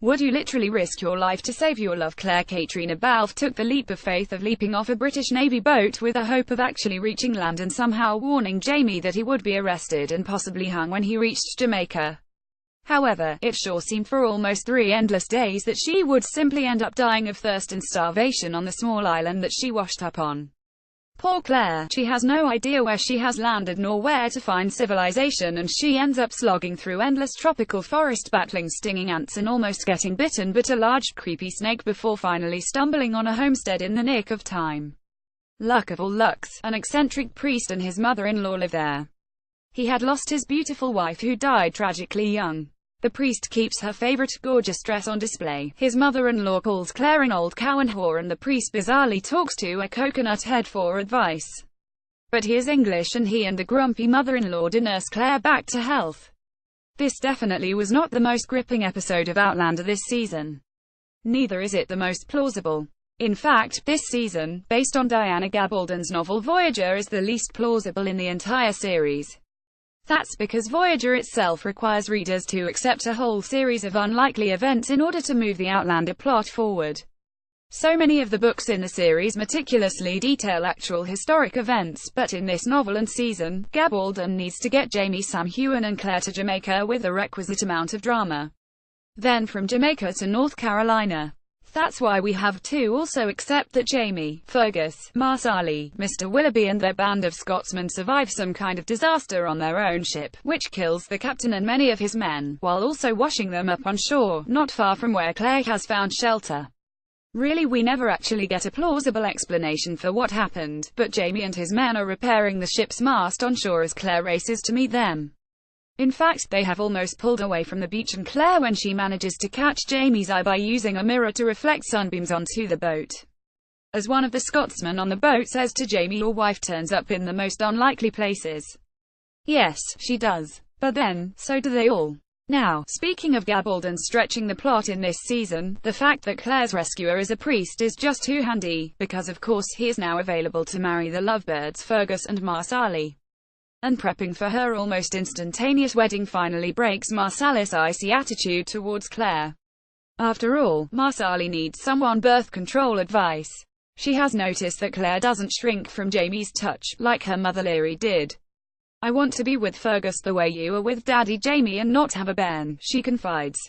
Would you literally risk your life to save your love? Claire Caitriona Balfe took the leap of faith of leaping off a British Navy boat with the hope of actually reaching land and somehow warning Jamie that he would be arrested and possibly hung when he reached Jamaica. However, it sure seemed for almost 3 endless days that she would simply end up dying of thirst and starvation on the small island that she washed up on. Poor Claire, she has no idea where she has landed nor where to find civilization, and she ends up slogging through endless tropical forest, battling stinging ants and almost getting bitten by a large creepy snake before finally stumbling on a homestead in the nick of time. Luck of all lucks, an eccentric priest and his mother-in-law live there. He had lost his beautiful wife who died tragically young. The priest keeps her favorite gorgeous dress on display. His mother-in-law calls Claire an old cow and whore, and the priest bizarrely talks to a coconut head for advice. But he is English, and he and the grumpy mother-in-law nurse Claire back to health. This definitely was not the most gripping episode of Outlander this season. Neither is it the most plausible. In fact, this season, based on Diana Gabaldon's novel Voyager, is the least plausible in the entire series. That's because Voyager itself requires readers to accept a whole series of unlikely events in order to move the Outlander plot forward. So many of the books in the series meticulously detail actual historic events, but in this novel and season, Gabaldon needs to get Jamie, Sam Heughan and Claire to Jamaica with the requisite amount of drama. Then from Jamaica to North Carolina. That's why we have to also accept that Jamie, Fergus, Marsali, Mr. Willoughby and their band of Scotsmen survive some kind of disaster on their own ship, which kills the captain and many of his men, while also washing them up on shore, not far from where Claire has found shelter. Really, we never actually get a plausible explanation for what happened, but Jamie and his men are repairing the ship's mast on shore as Claire races to meet them. In fact, they have almost pulled away from the beach, and Claire, when she manages to catch Jamie's eye by using a mirror to reflect sunbeams onto the boat. As one of the Scotsmen on the boat says to Jamie, your wife turns up in the most unlikely places. Yes, she does. But then, so do they all. Now, speaking of Gabaldon stretching the plot in this season, the fact that Claire's rescuer is a priest is just too handy, because of course he is now available to marry the lovebirds Fergus and Marsali. And prepping for her almost instantaneous wedding finally breaks Marsali's icy attitude towards Claire. After all, Marsali needs someone birth control advice. She has noticed that Claire doesn't shrink from Jamie's touch, like her mother Leary did. I want to be with Fergus the way you are with Daddy Jamie and not have a bairn, she confides.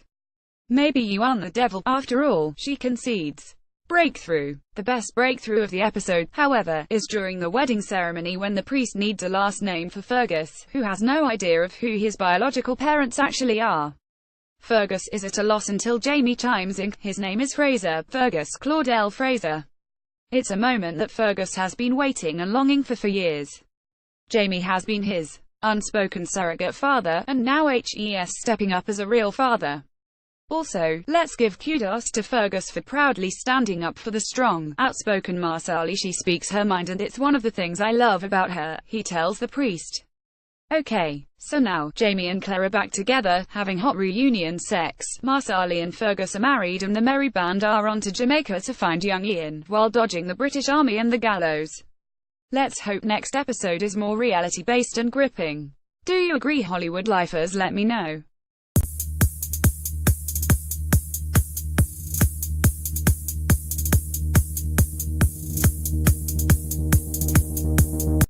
Maybe you aren't the devil, after all, she concedes. Breakthrough. The best breakthrough of the episode, however, is during the wedding ceremony when the priest needs a last name for Fergus, who has no idea of who his biological parents actually are. Fergus is at a loss until Jamie chimes in. His name is Fraser, Fergus Claudel Fraser. It's a moment that Fergus has been waiting and longing for years. Jamie has been his unspoken surrogate father, and now he's stepping up as a real father. Also, let's give kudos to Fergus for proudly standing up for the strong, outspoken Marsali. She speaks her mind and it's one of the things I love about her, he tells the priest. Okay, so now, Jamie and Claire are back together, having hot reunion sex. Marsali and Fergus are married and the merry band are on to Jamaica to find young Ian, while dodging the British Army and the gallows. Let's hope next episode is more reality-based and gripping. Do you agree, Hollywood lifers? Let me know.